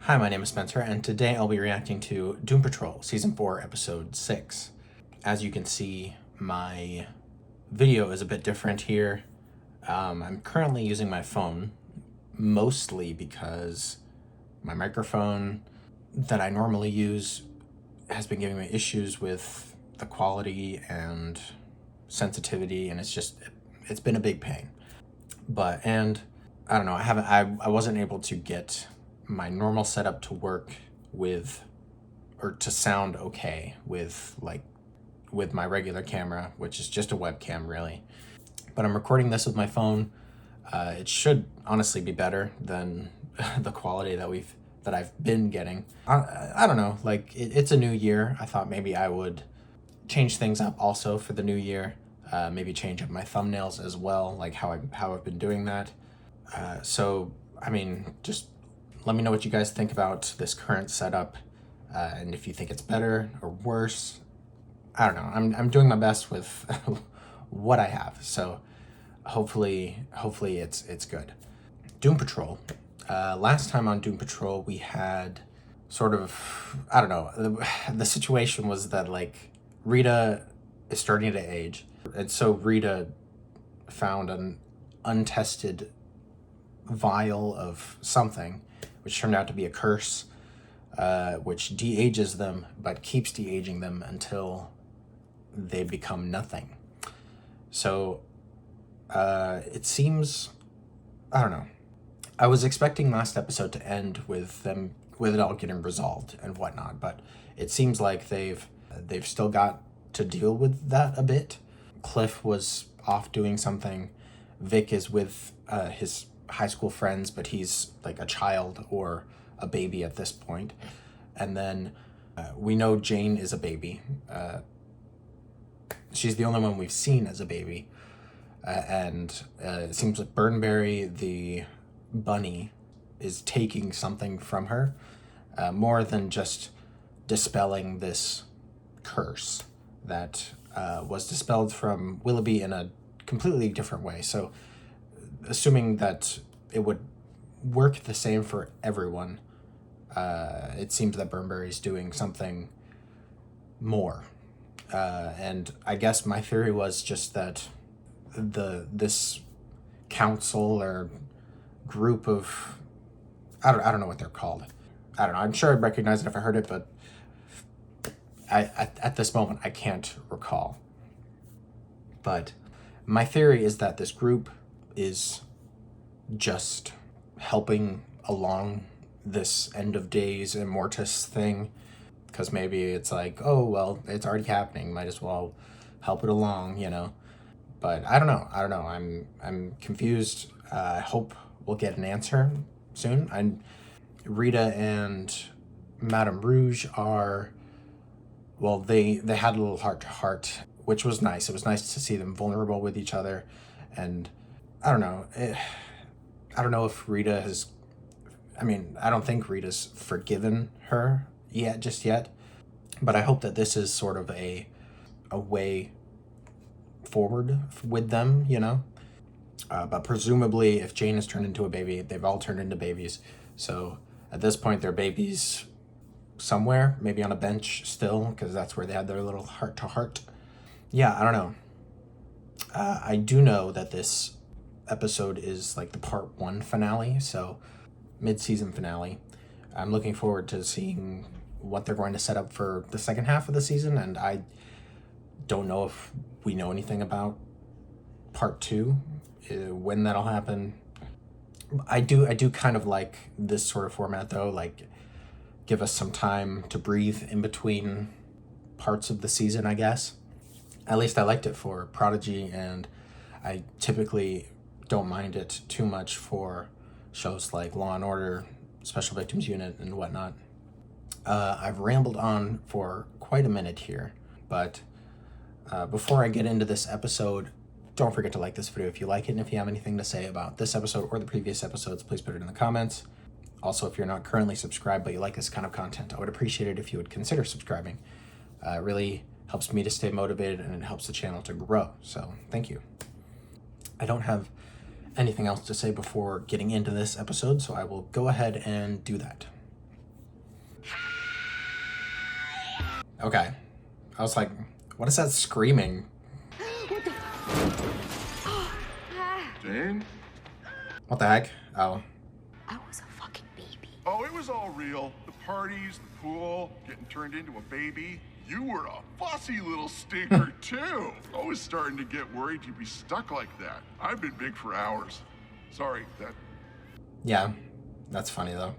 Hi, my name is Spencer, and today I'll be reacting to Doom Patrol Season 4, Episode 6. As you can see, my video is a bit different here. I'm currently using my phone, mostly because my microphone that I normally use has been giving me issues with the quality and sensitivity, and it's been a big pain. And I don't know, I wasn't able to get my normal setup to work with, or to sound okay with my regular camera, which is just a webcam really. But I'm recording this with my phone. It should honestly be better than the quality that I've been getting. I don't know, it's a new year. I thought maybe I would change things up also for the new year. Maybe change up my thumbnails as well, like how I've been doing that. Just let me know what you guys think about this current setup, and if you think it's better or worse. I don't know. I'm doing my best with what I have, so hopefully it's good. Doom Patrol. Last time on Doom Patrol, we had sort of, I don't know, the situation was that Rita is starting to age, and so Rita found an untested vial of something, which turned out to be a curse, which de-ages them, but keeps de-aging them until they become nothing. So it seems, I don't know. I was expecting last episode to end with it all getting resolved and whatnot, but it seems like they've still got to deal with that a bit. Cliff was off doing something. Vic is with his high school friends, but he's like a child or a baby at this point. And then we know Jane is a baby. She's the only one we've seen as a baby. And it seems like Burnberry, the bunny, is taking something from her, more than just dispelling this curse that was dispelled from Willoughby in a completely different way. So assuming that it would work the same for everyone, it seems that Burnberry's doing something more. And I guess my theory was just that this council or group of, I don't know what they're called. I don't know. I'm sure I'd recognize it if I heard it, but at this moment I can't recall. But my theory is that this group is just helping along this end of days immortus thing, because maybe it's like, oh well, it's already happening, might as well help it along, But I don't know. I'm confused. I hope we'll get an answer soon. Rita and Madame Rouge are, well, they had a little heart to heart, which was nice. It was nice to see them vulnerable with each other. And I don't know. I don't know if Rita has, I don't think Rita's forgiven her just yet. But I hope that this is sort of a way forward with them, But presumably, if Jane has turned into a baby, they've all turned into babies. So at this point, they're babies somewhere, maybe on a bench still, because that's where they had their little heart to heart. Yeah, I don't know. I do know that this episode is like the part 1 finale, so mid-season finale. I'm looking forward to seeing what they're going to set up for the second half of the season, and I don't know if we know anything about part 2, when that'll happen. I do kind of like this sort of format though, give us some time to breathe in between parts of the season, I guess. At least I liked it for Prodigy, and I typically don't mind it too much for shows like Law and Order, Special Victims Unit, and whatnot. I've rambled on for quite a minute here, but before I get into this episode, don't forget to like this video if you like it, and if you have anything to say about this episode or the previous episodes, please put it in the comments. Also, if you're not currently subscribed but you like this kind of content, I would appreciate it if you would consider subscribing. It really helps me to stay motivated, and it helps the channel to grow, so thank you. I don't have anything else to say before getting into this episode, so I will go ahead and do that. Okay. I was like, what is that screaming? Jane? What the heck? Oh. I was a fucking baby. Oh, it was all real. The parties, the pool, getting turned into a baby. You were a fussy little stinker, too. I was starting to get worried you'd be stuck like that. I've been big for hours. Sorry, that... Yeah, that's funny, though.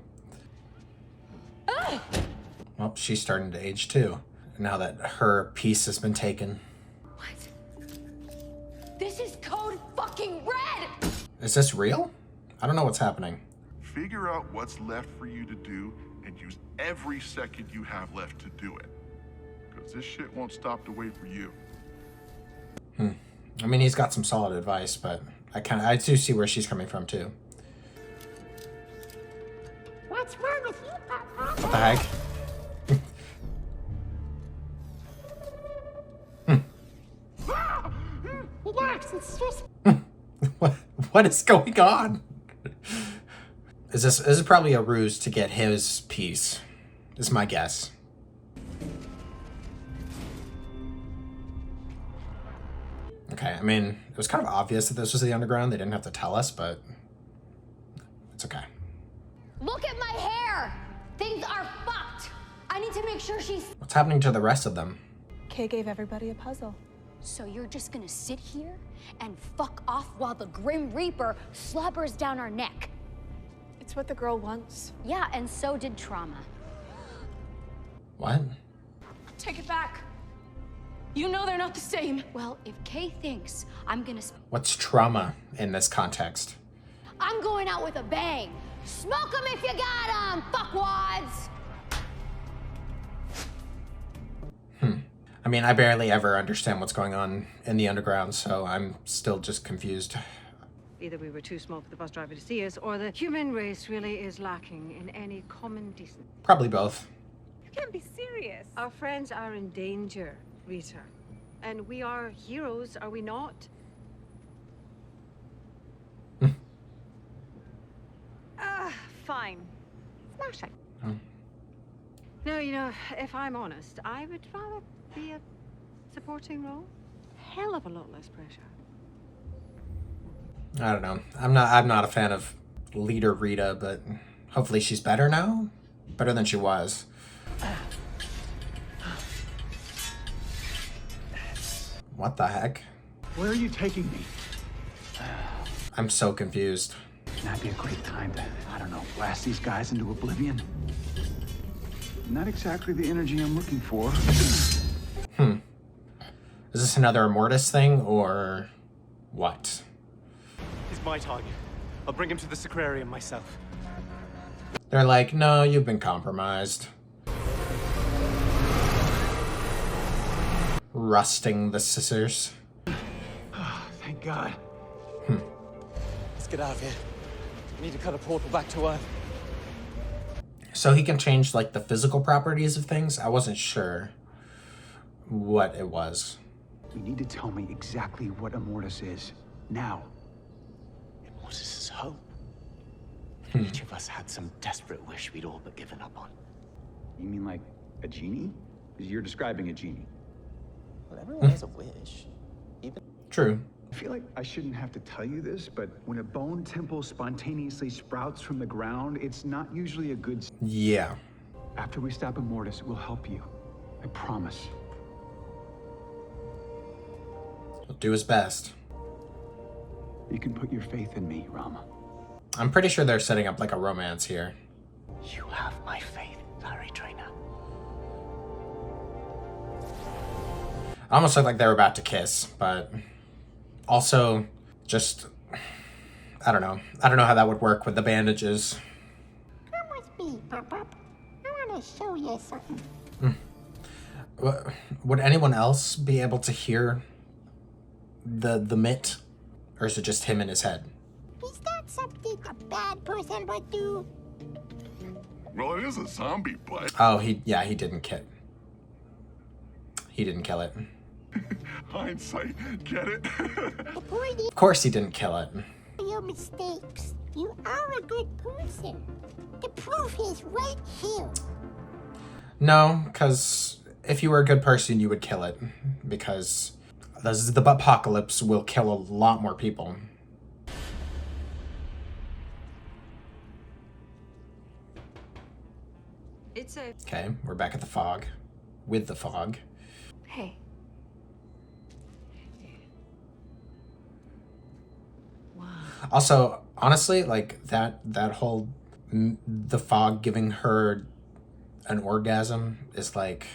Well, she's starting to age, too. Now that her piece has been taken. What? This is code fucking red! Is this real? I don't know what's happening. Figure out what's left for you to do and use every second you have left to do it. Because this shit won't stop to wait for you. I mean, he's got some solid advice, but I do see where she's coming from, too. What's wrong with you, Papa? What the heck? Relax, it's just... What is going on? Is this probably a ruse to get his piece? Is my guess. Okay, I mean, it was kind of obvious that this was the underground. They didn't have to tell us, but it's okay. Look at my hair! Things are fucked! I need to make sure she's... What's happening to the rest of them? Kay gave everybody a puzzle. So you're just gonna sit here and fuck off while the Grim Reaper slobbers down our neck? It's what the girl wants. Yeah, and so did Trauma. What? Take it back. You know they're not the same. Well, if Kay thinks I'm gonna... What's trauma in this context? I'm going out with a bang! Smoke 'em if you got 'em, fuckwads! I mean, I barely ever understand what's going on in the underground, so I'm still just confused. Either we were too small for the bus driver to see us, or the human race really is lacking in any common decency. Probably both. You can't be serious. Our friends are in danger, Rita. And we are heroes, are we not? Fine. Flashlight. No, you know, if I'm honest, I would rather be a supporting role. Hell of a lot less pressure. I don't know. I'm not a fan of leader Rita, but hopefully she's better now. Better than she was. What the heck? Where are you taking me? I'm so confused. That'd be a great time to, I don't know, blast these guys into oblivion. Not exactly the energy I'm looking for. Is this another Immortus thing, or what? He's my target. I'll bring him to the Sacrarium myself. They're like, no, you've been compromised. Rusting the scissors. Thank God. Let's get out of here. We need to cut a portal back to Earth. So he can change, like, the physical properties of things? I wasn't sure what it was. You need to tell me exactly what Immortus is. Now. Immortus' hope. Each of us had some desperate wish we'd all but given up on. You mean like a genie? Because you're describing a genie. Well, everyone has a wish. Even... True. I feel like I shouldn't have to tell you this, but when a bone temple spontaneously sprouts from the ground, it's not usually a good... Yeah. After we stop Immortus, we'll help you. I promise. He'll do his best. You can put your faith in me, Rama. I'm pretty sure they're setting up, like, a romance here. You have my faith, Larry Trainer. Almost looked like they were about to kiss, but also just, I don't know. I don't know how that would work with the bandages. Come with me, Papa. I want to show you something. Would anyone else be able to hear the mitt? Or is it just him in his head? Is that something a bad person would do? Well, it is a zombie, but... Oh, he didn't kill. He didn't kill it. Hindsight, get it? The point is Of course he didn't kill it. your mistakes. You are a good person. The proof is right here. No, because if you were a good person, you would kill it, because the apocalypse will kill a lot more people. It's a... Okay, we're back at the fog. With the fog. Hey. Wow. Also, honestly, like that whole the fog giving her an orgasm is like,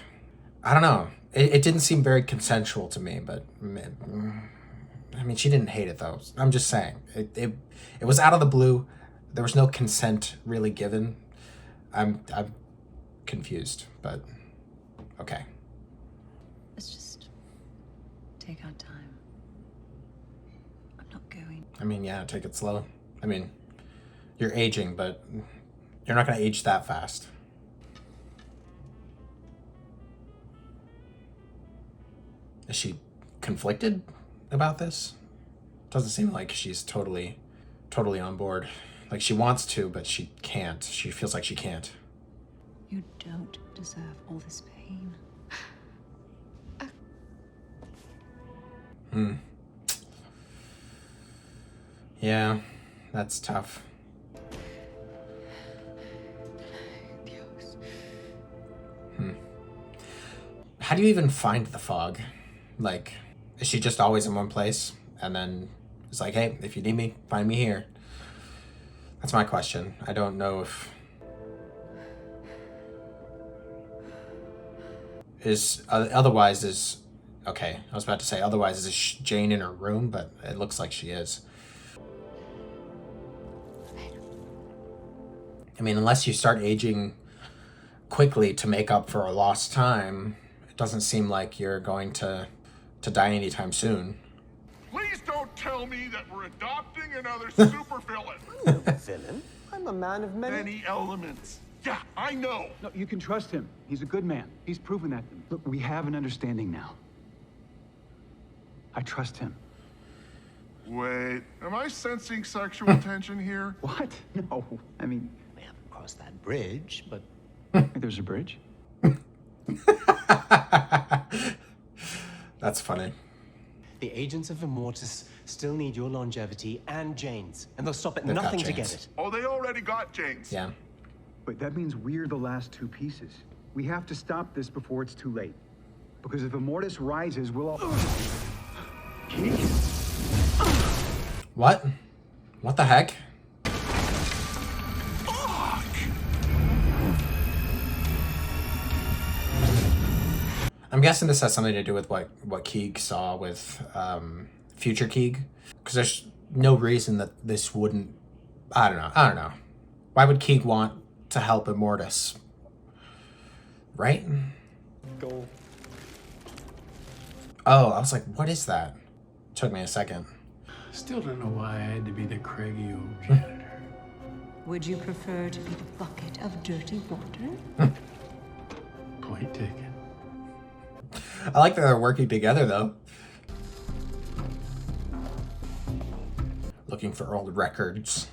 I don't know. It didn't seem very consensual to me, but I mean, she didn't hate it though. I'm just saying it was out of the blue. There was no consent really given. I'm confused, but okay. Let's just take our time. I'm not going. I mean, yeah, take it slow. I mean, you're aging, but you're not gonna age that fast. Is she conflicted about this? Doesn't seem like she's totally on board. Like she wants to, but she can't. She feels like she can't. You don't deserve all this pain. Yeah, that's tough. How do you even find the fog? Like, is she just always in one place? And then it's like, hey, if you need me, find me here. That's my question. I don't know if... Otherwise is... Okay, I was about to say, otherwise is Jane in her room, but it looks like she is. I mean, unless you start aging quickly to make up for a lost time, it doesn't seem like you're going to die anytime soon. Please don't tell me that we're adopting another supervillain. I'm no villain. I'm a man of Many elements. Yeah, I know. No, you can trust him. He's a good man. He's proven that to me. Look, we have an understanding now. I trust him. Wait, am I sensing sexual tension here? What? No. I mean, We haven't crossed that bridge, but there's a bridge. That's funny. the agents of Immortus still need your longevity and Jane's, and they'll stop at They've got nothing to Jane's. get it. Oh, they already got James. Yeah. But that means we're the last two pieces. We have to stop this before it's too late. Because if Immortus rises, we'll all... Keith? What? What the heck? I'm guessing this has something to do with what Keeg saw with future Keeg, because there's no reason that this wouldn't. I don't know. Why would Keeg want to help Immortus? Right? Go. Oh, I was like, what is that? Took me a second. Still don't know why I had to be the craggy old janitor. Would you prefer to be the bucket of dirty water? Point taken. I like that they're working together, though. Looking for old records.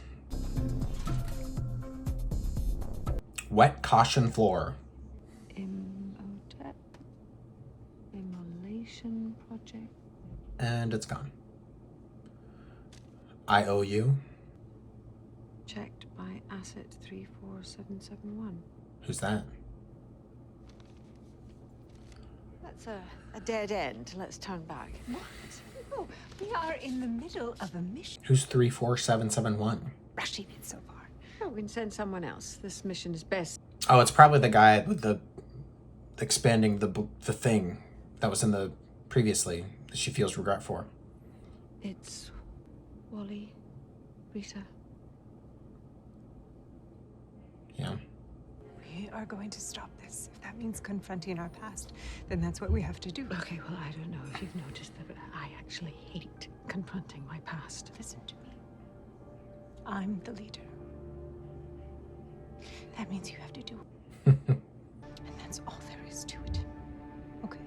Wet caution floor. Imhotep. Immolation project. And it's gone. IOU. Checked by asset 34771. Who's that? That's a dead end. Let's turn back. What? No, we are in the middle of a mission. Who's 34771? Rushing it so far. Oh, we can send someone else. This mission is best. Oh, it's probably the guy with the expanding the thing that was in the previously that she feels regret for. It's Wally, Rita. Yeah. We are going to stop this. If that means confronting our past, then that's what we have to do. Okay, well, I don't know if you've noticed that, but I actually hate confronting my past. Listen to me. I'm the leader. That means you have to do it. And that's all there is to it. Okay?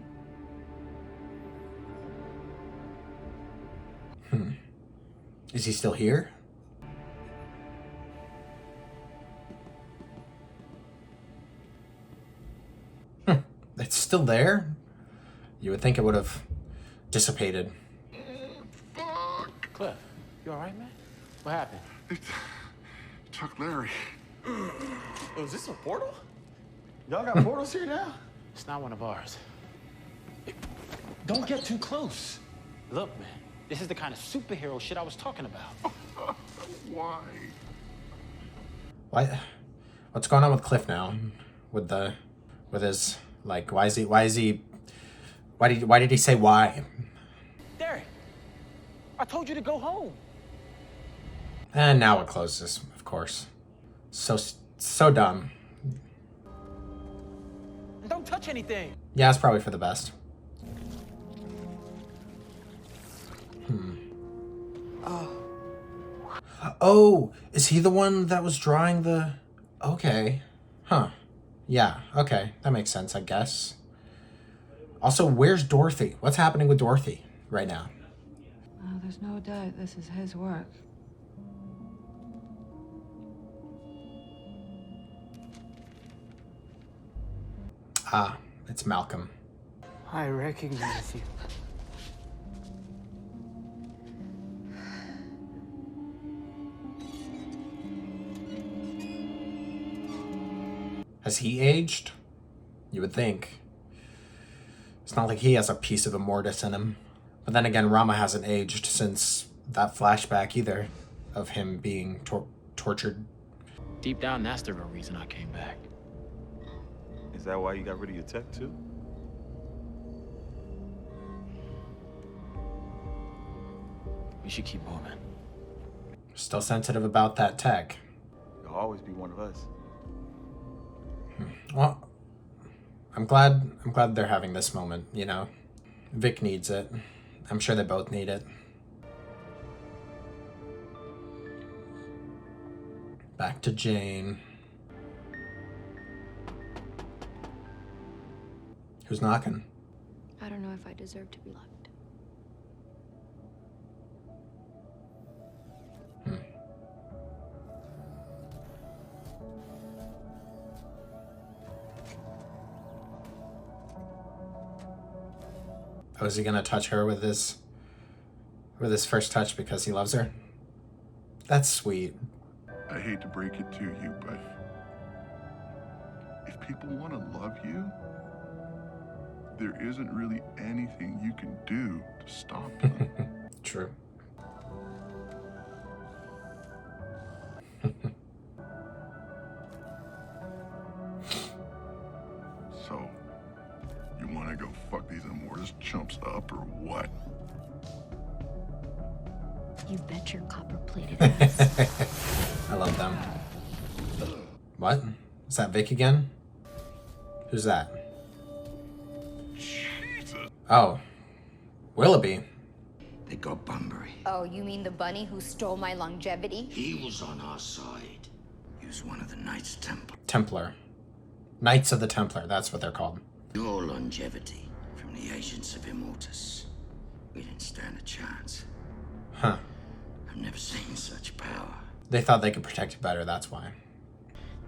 Is he still here? It's still there? You would think it would have dissipated. Fuck! Cliff, you alright, man? What happened? It took Larry. Oh, is this a portal? Y'all got portals here now? It's not one of ours. Don't get too close. Look, man, this is the kind of superhero shit I was talking about. Why? Why? What's going on with Cliff now? With his, like, why did he say why? Derek, I told you to go home. And now it closes, of course. So dumb. And don't touch anything. Yeah, it's probably for the best. Oh, is he the one that was drawing the... Okay. Huh. Yeah, okay. That makes sense, I guess. Also, where's Dorothy? What's happening with Dorothy right now? Well, there's no doubt this is his work. Ah, it's Malcolm. I recognize you. Has he aged? You would think. It's not like he has a piece of Immortus in him. But then again, Rama hasn't aged since that flashback either of him being tortured. Deep down, that's the real reason I came back. Is that why you got rid of your tech too? We should keep moving. Still sensitive about that tech. You'll always be one of us. Well, I'm glad they're having this moment, you know. Vic needs it. I'm sure they both need it. Back to Jane. Who's knocking? I don't know if I deserve to be loved. Oh, is he gonna touch her with his first touch because he loves her? That's sweet. I hate to break it to you, but if people want to love you, there isn't really anything you can do to stop them. True. So, you want to go fuck these Immortus chumps up or what? You bet your copper-plated ass. I love them. What? Is that Vic again? Who's that? Jesus! Oh. Willoughby. They got Bunbury. Oh, you mean the bunny who stole my longevity? He was on our side. He was one of the Knights Templar. Templar. Knights of the Templar, that's what they're called. Your longevity from the agents of Immortus. We didn't stand a chance. Huh. I've never seen such power. They thought they could protect it better, that's why.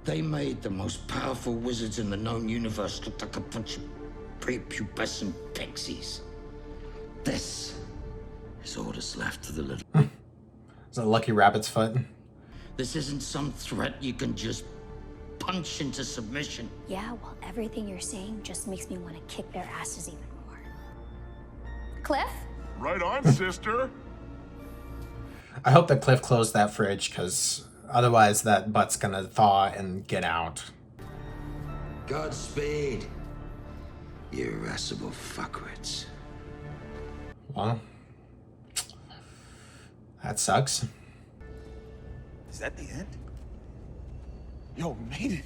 They made the most powerful wizards in the known universe look like a bunch of prepubescent pixies. This is all that's left of the little... Is it Lucky Rabbit's foot? This isn't some threat you can just punch into submission. Yeah, well, everything you're saying just makes me want to kick their asses even more. Cliff? Right on, sister! I hope that Cliff closed that fridge, because otherwise that butt's gonna thaw and get out. Godspeed, you irascible fuckwits. Well, that sucks. Is that the end? Yo, we made it.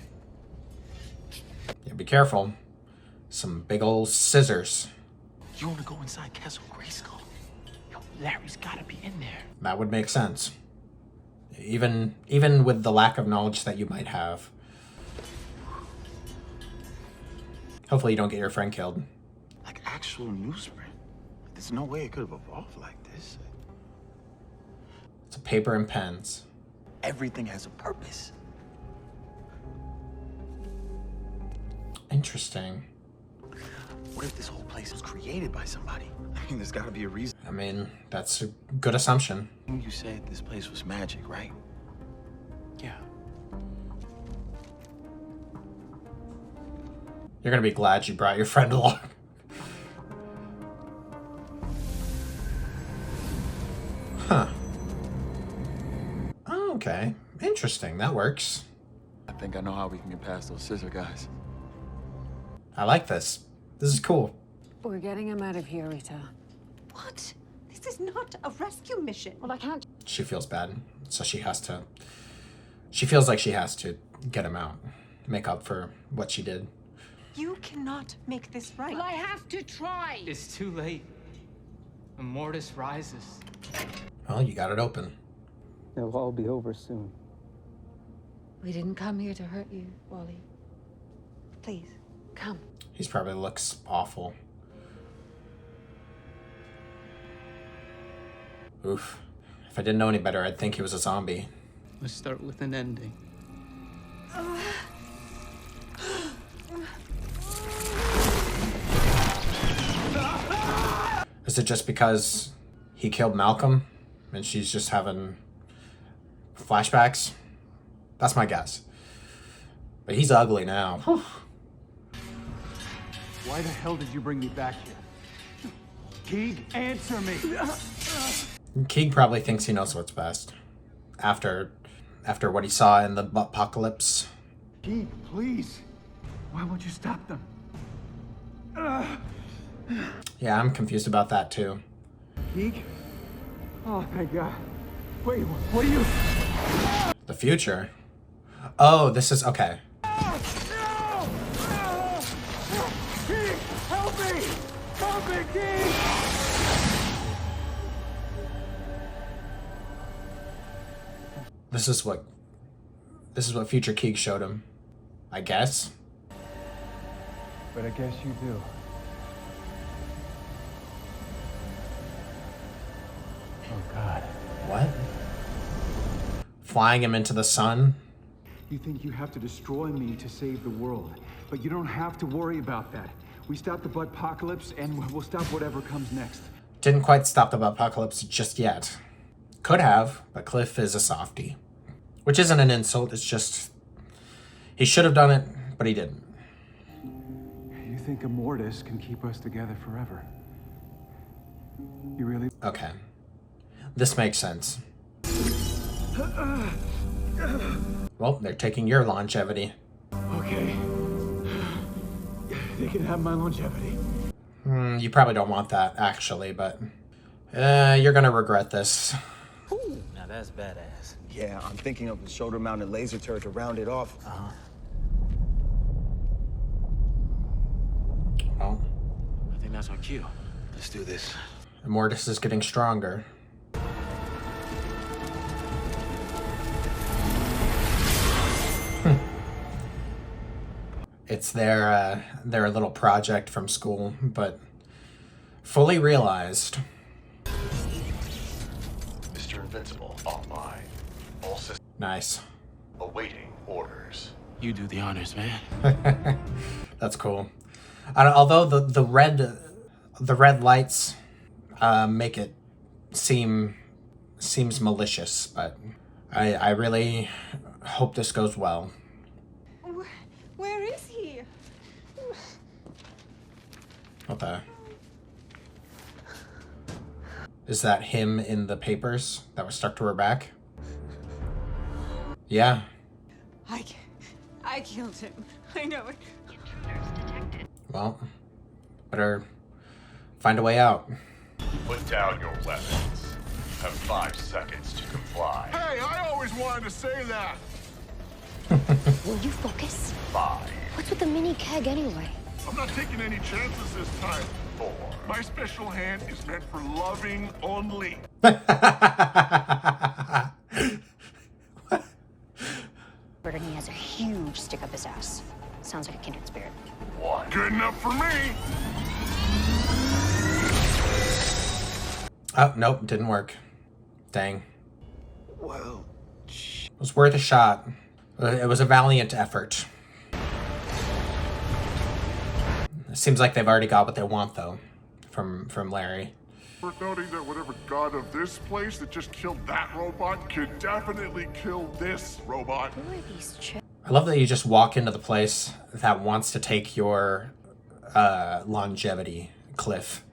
Yeah, be careful. Some big old scissors. You want to go inside Castle Grayskull? Yo, Larry's gotta be in there. That would make sense. Even with the lack of knowledge that you might have. Hopefully you don't get your friend killed. Like actual newsprint. There's no way it could have evolved like this. It's paper and pens. Everything has a purpose. Interesting. What if this whole place was created by somebody? I mean, there's gotta be a reason. I mean, that's a good assumption. You said this place was magic, right? Yeah. You're gonna be glad you brought your friend along. Huh. Oh, okay. Interesting. That works. I think I know how we can get past those scissor guys. I like this. This is cool. We're getting him out of here, Rita. What? This is not a rescue mission. Well, I can't. She feels bad, so she feels like she has to get him out, make up for what she did. You cannot make this right. Well, I have to try. It's too late. Immortus rises. Well, you got it open. It'll all be over soon. We didn't come here to hurt you, Wally. Please, come. He probably looks awful. Oof. If I didn't know any better, I'd think he was a zombie. Let's start with an ending. Is it just because he killed Malcolm and she's just having flashbacks? That's my guess. But he's ugly now. Why the hell did you bring me back here? Keeg, answer me! Keeg probably thinks he knows what's best. After what he saw in the apocalypse. Keeg, please. Why won't you stop them? Yeah, I'm confused about that too. Keeg? Oh, thank God. Wait, what are you? The future? Oh, this is... okay. Keeg, help me! Help me, Keeg! This is what future Keeg showed him. I guess. But I guess you do. Oh, God. What? Flying him into the sun? You think you have to destroy me to save the world, but you don't have to worry about that. We stop the apocalypse, and we'll stop whatever comes next. Didn't quite stop the apocalypse just yet. Could have, but Cliff is a softie. Which isn't an insult, it's just... he should have done it, but he didn't. You think Immortus can keep us together forever? You really... Okay. This makes sense. Well, they're taking your longevity. Okay. They can have my longevity. You probably don't want that, actually, but... you're gonna regret this. Now that's badass. Yeah, I'm thinking of a shoulder-mounted laser turret to round it off. Well, I think that's our cue. Let's do this. Immortus is getting stronger. It's their little project from school, but fully realized. Mr. Invincible online. All systems Nice. awaiting orders. You do the honors, man. That's cool. Although the red lights make it seems malicious, but I really hope this goes well. Where is he? What the? Is that him in the papers that was stuck to her back? Yeah. I killed him. I know it. Well, better find a way out. Put down your weapons. You have 5 seconds to comply. Hey, I always wanted to say that. Will you focus? 5, What's with the mini keg anyway? I'm not taking any chances this time. 4. My special hand is meant for loving only. Brittany has a huge stick up his ass. Sounds like a kindred spirit. 1. Good enough for me. Oh, nope, didn't work. Dang. Well, It was worth a shot. It was a valiant effort. It seems like they've already got what they want, though, from Larry. We're noting that whatever god of this place that just killed that robot could definitely kill this robot. Who are these chicks? I love that you just walk into the place that wants to take your longevity, Cliff.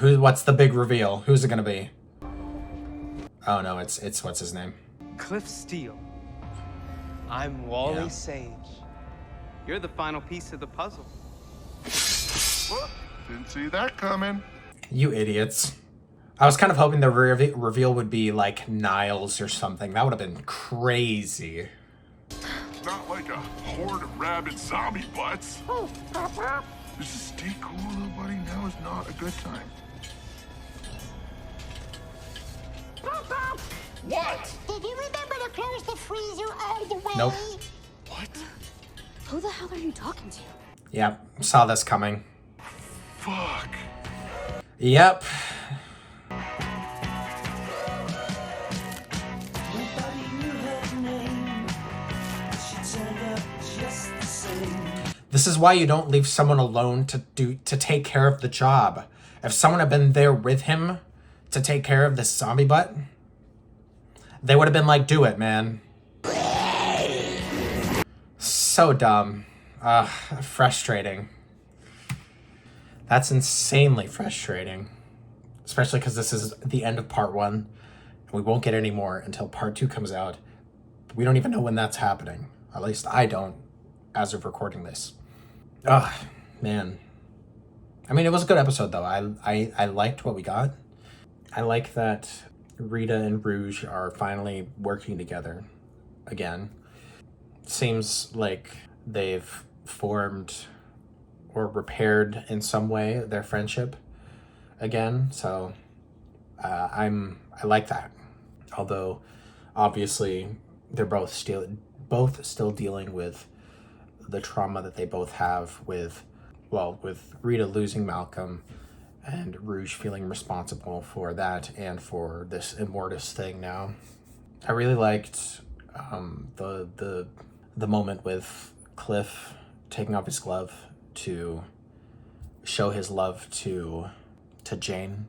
What's the big reveal? Who's it gonna be? Oh no, it's what's his name? Cliff Steele. I'm Wally Sage. You're the final piece of the puzzle. Whoop, didn't see that coming. You idiots. I was kind of hoping the reveal would be like Niles or something. That would have been crazy. Not like a horde of rabid zombie butts. Oh, Papa. Just stay cool, little buddy. Now is not a good time. Papa. What? Did you remember to close the freezer all the way? Nope. What? Who the hell are you talking to? Yep, saw this coming. Fuck. Yep. This is why you don't leave someone alone to take care of the job. If someone had been there with him to take care of this zombie butt, they would have been like, do it, man. So dumb. Frustrating. That's insanely frustrating. Especially because this is the end of part 1. And we won't get any more until part 2 comes out. We don't even know when that's happening. At least I don't, as of recording this. Ugh, man. I mean, it was a good episode, though. I liked what we got. I like that Rita and Rouge are finally working together again. Seems like they've formed or repaired in some way their friendship again. So I like that. Although obviously they're both still dealing with the trauma that they both have with Rita losing Malcolm and Rouge feeling responsible for that and for this Immortus thing now. I really liked the moment with Cliff taking off his glove to show his love to Jane.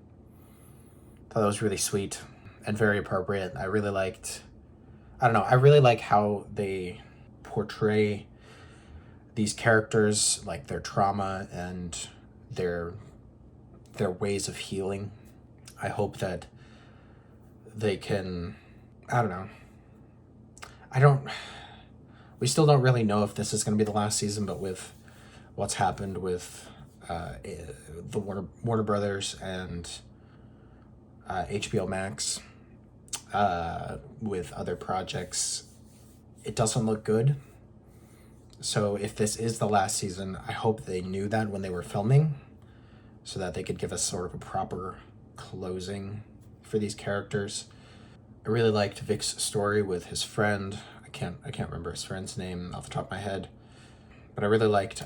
Thought that was really sweet and very appropriate. I really like how they portray these characters, like their trauma and their ways of healing. I hope that they can, we still don't really know if this is going to be the last season, but with what's happened with the Warner Brothers and HBO Max, with other projects, it doesn't look good. So if this is the last season, I hope they knew that when they were filming so that they could give us sort of a proper closing for these characters. I really liked Vic's story with his friend. I can't remember his friend's name off the top of my head, but I really liked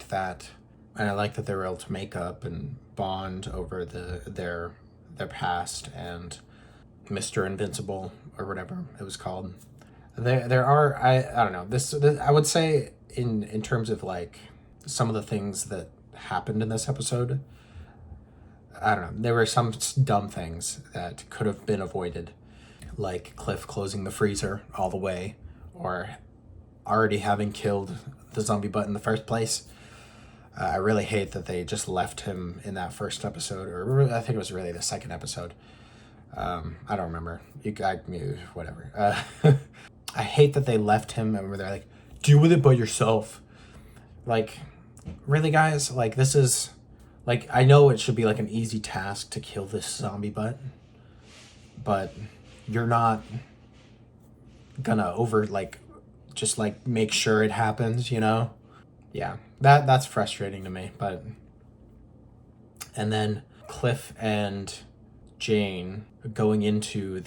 that, and I liked that they were able to make up and bond over their past and Mr. Invincible or whatever it was called. There are I don't know, this I would say in terms of like some of the things that happened in this episode, I don't know, there were some dumb things that could have been avoided, like Cliff closing the freezer all the way, or already having killed the zombie butt in the first place. I really hate that they just left him in that first episode, or I think it was really the second episode. I don't remember. Whatever. I hate that they left him and they're like, deal with it by yourself. Like, really, guys? Like, this is, like, I know it should be like an easy task to kill this zombie butt, but you're not gonna just make sure it happens, you know? Yeah, that's frustrating to me, but... And then Cliff and Jane going into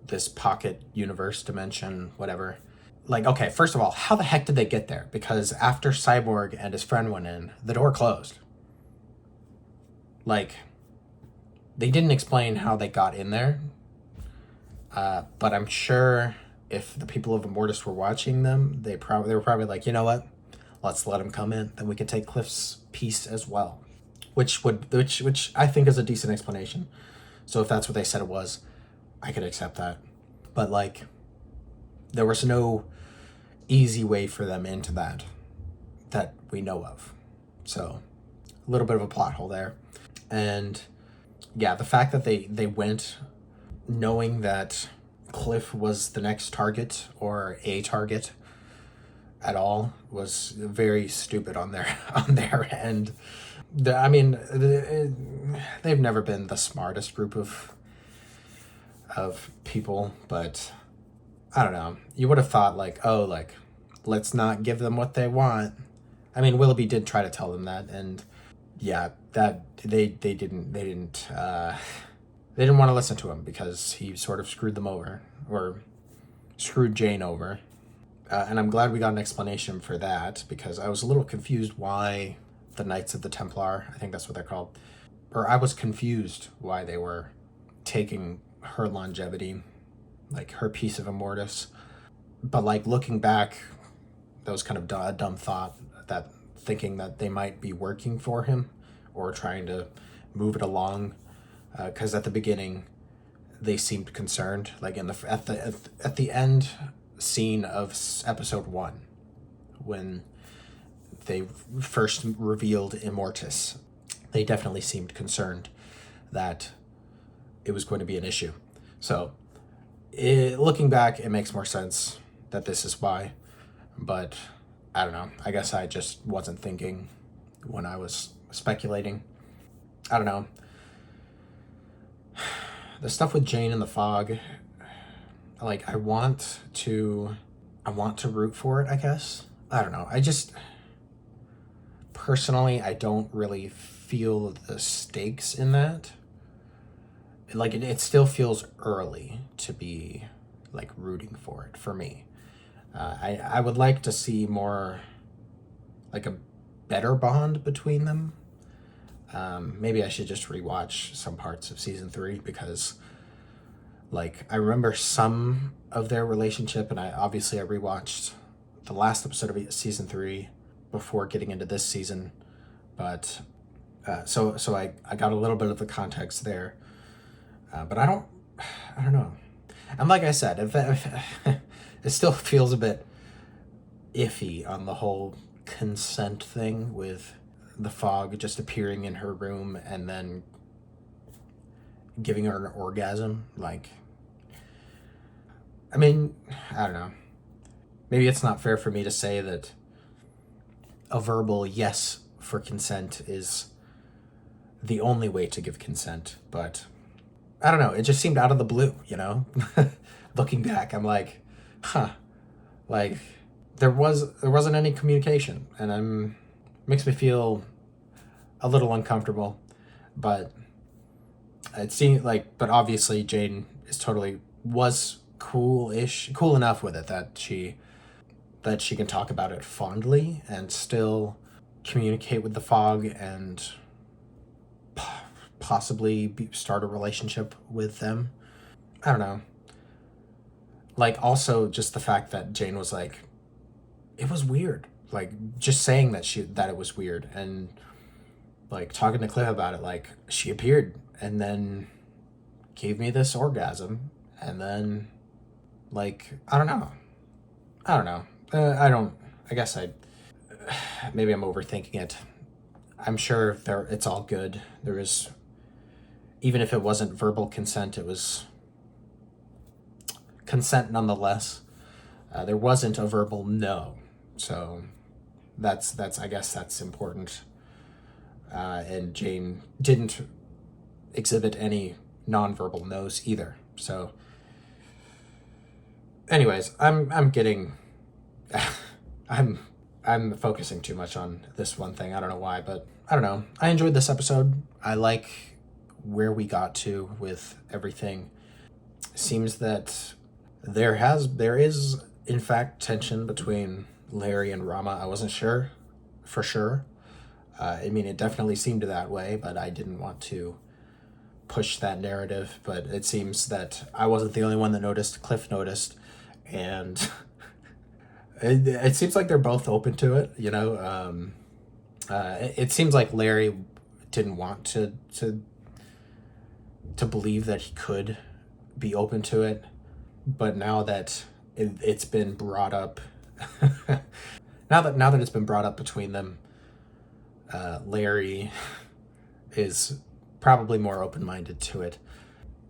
this pocket universe dimension, whatever. Like, okay, first of all, how the heck did they get there? Because after Cyborg and his friend went in, the door closed. Like, they didn't explain how they got in there, but I'm sure if the people of Immortus were watching them, they were probably like, you know what? Let's let him come in. Then we can take Cliff's piece as well. Which I think is a decent explanation. So if that's what they said it was, I could accept that. But like, there was no easy way for them into that we know of. So a little bit of a plot hole there. And yeah, the fact that they went knowing that Cliff was the next target or a target at all was very stupid on their end. I mean, they've never been the smartest group of people, but I don't know. You would have thought like, oh, like, let's not give them what they want. I mean, Willoughby did try to tell them that, and yeah, that they didn't want to listen to him because he sort of screwed them over, or screwed Jane over. And I'm glad we got an explanation for that, because I was a little confused why the Knights of the Templar, I think that's what they're called, or I was confused why they were taking her longevity, like her piece of Immortus. But like looking back, that was kind of a dumb thought, that thinking that they might be working for him or trying to move it along, because at the beginning they seemed concerned, like at the end scene of episode 1 when they first revealed Immortus, they definitely seemed concerned that it was going to be an issue. So looking back, it makes more sense that this is why, but I don't know. I guess I just wasn't thinking when I was speculating. I don't know. The stuff with Jane and the fog, like I want to root for it, I guess. I don't know. I just personally, I don't really feel the stakes in that. Like it still feels early to be like rooting for it for me. I would like to see more, like a better bond between them. Maybe I should just rewatch some parts of season 3, because like I remember some of their relationship, and I rewatched the last episode of season 3 before getting into this season, but so I got a little bit of the context there, but I don't know. And like I said, if it still feels a bit iffy on the whole consent thing, with the fog just appearing in her room and then giving her an orgasm. Like, I mean, I don't know. Maybe it's not fair for me to say that a verbal yes for consent is the only way to give consent, but I don't know. It just seemed out of the blue, you know? Looking back, I'm like, huh. Like, there wasn't any communication, and makes me feel a little uncomfortable, but it seemed like, but obviously Jane was cool enough with it that she can talk about it fondly and still communicate with the fog and possibly start a relationship with them. I don't know. Like, also just the fact that Jane was like, it was weird. Like, just saying that it was weird, and like talking to Cliff about it, like she appeared and then gave me this orgasm, and then like, I don't know. I guess maybe I'm overthinking it. I'm sure it's all good. There is, even if it wasn't verbal consent, it was consent nonetheless. There wasn't a verbal no, so that's I guess that's important. And Jane didn't exhibit any nonverbal no's either. So, anyways, I'm getting, I'm focusing too much on this one thing. I don't know why, but I don't know. I enjoyed this episode. I like where we got to with everything. Seems that there is in fact tension between Larry and Rama. I wasn't sure for sure. I mean, it definitely seemed that way, but I didn't want to push that narrative. But it seems that I wasn't the only one that noticed. Cliff noticed, and it seems like they're both open to it, you know. It seems like Larry didn't want to believe that he could be open to it, but now that it's been brought up, now that it's been brought up between them, Larry is probably more open-minded to it,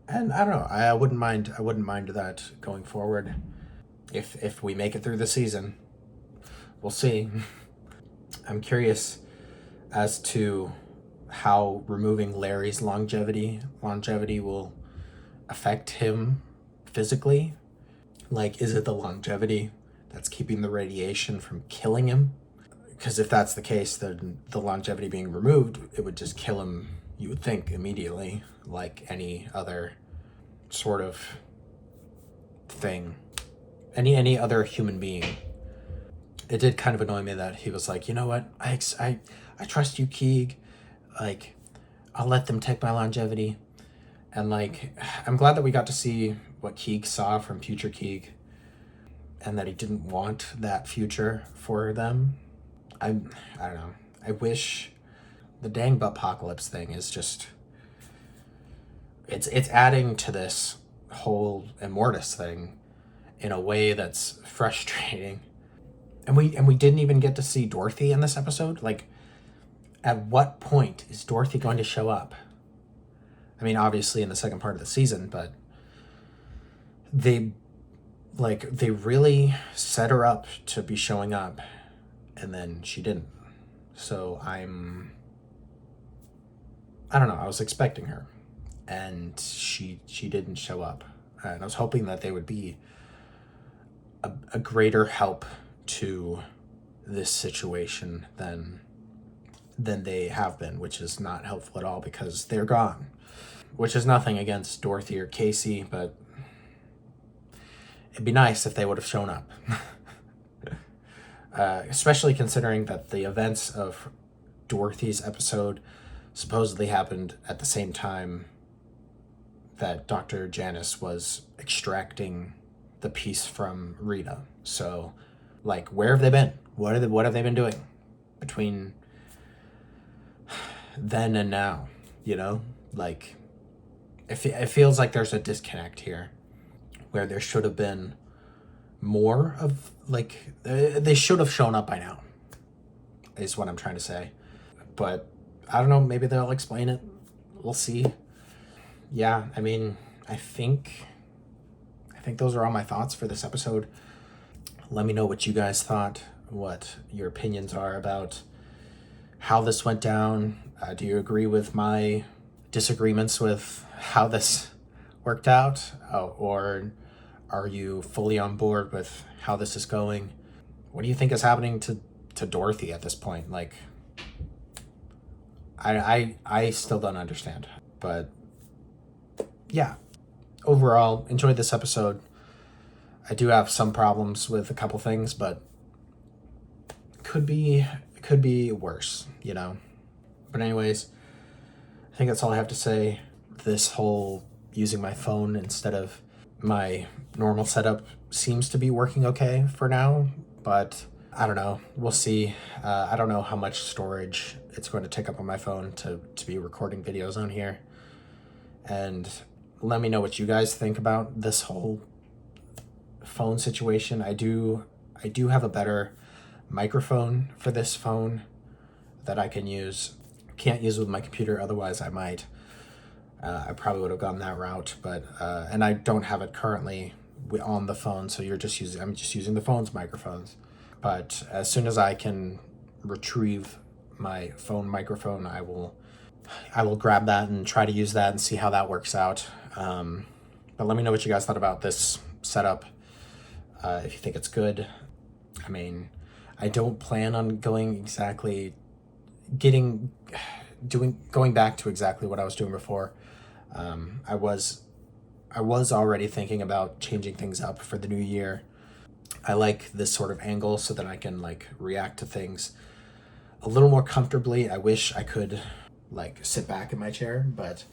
and I don't know. I wouldn't mind that going forward. If we make it through the season, we'll see. I'm curious as to how removing Larry's longevity will affect him physically. Like, is it the longevity that's keeping the radiation from killing him? Because if that's the case, then the longevity being removed, it would just kill him, you would think, immediately, like any other sort of thing, any other human being. It did kind of annoy me that he was like, you know what, I trust you, Keeg. Like, I'll let them take my longevity. And like, I'm glad that we got to see what Keeg saw from future Keeg, and that he didn't want that future for them. I don't know. I wish the dang apocalypse thing is just, it's adding to this whole Immortus thing in a way that's frustrating. And we didn't even get to see Dorothy in this episode. Like, at what point is Dorothy going to show up? I mean, obviously in the second part of the season, but they really set her up to be showing up, and then she didn't. So I don't know, I was expecting her, and she didn't show up. And I was hoping that they would be a greater help to this situation than they have been, which is not helpful at all because they're gone. Which is nothing against Dorothy or Casey, but it'd be nice if they would have shown up. Especially considering that the events of Dorothy's episode supposedly happened at the same time that Dr. Janice was extracting the piece from Rita. So, like, where have they been? What have they been doing between then and now? You know, like, it feels like there's a disconnect here, where there should have been more of, like, they should have shown up by now, is what I'm trying to say. But I don't know, maybe they'll explain it. We'll see. Yeah, I mean, I think those are all my thoughts for this episode. Let me know what you guys thought, what your opinions are about how this went down. Do you agree with my disagreements with how this worked out? Or are you fully on board with how this is going? What do you think is happening to Dorothy at this point? Like, I still don't understand. But yeah, overall, enjoyed this episode. I do have some problems with a couple things, but could be worse, you know? But anyways, I think that's all I have to say. This whole using my phone instead of my normal setup seems to be working okay for now, but I don't know. We'll see. I don't know how much storage it's going to take up on my phone to be recording videos on here. And let me know what you guys think about this whole phone situation. I do have a better microphone for this phone that I can use. Can't use with my computer, otherwise I might. I probably would have gone that route, but and I don't have it currently on the phone, so I'm just using the phone's microphones. But as soon as I can retrieve my phone microphone, I will grab that and try to use that and see how that works out. But let me know what you guys thought about this setup. If you think it's good. I mean, I don't plan on going back to exactly what I was doing before. I was already thinking about changing things up for the new year. I like this sort of angle so that I can like react to things a little more comfortably. I wish I could like sit back in my chair, but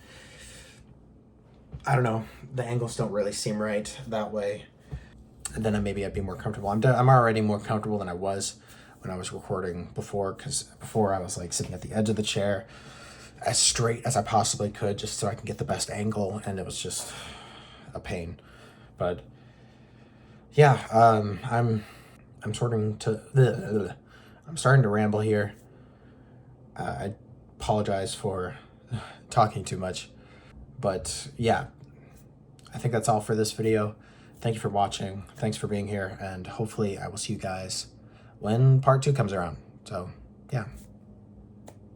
I don't know. The angles don't really seem right that way. then maybe I'd be more comfortable. I'm already more comfortable than I was when I was recording before, because before I was like sitting at the edge of the chair as straight as I possibly could just so I can get the best angle, and it was just a pain. But yeah, I'm starting to ramble here. I apologize for talking too much, but yeah, I think that's all for this video. Thank you for watching. Thanks for being here, and hopefully I will see you guys when part 2 comes around. So yeah.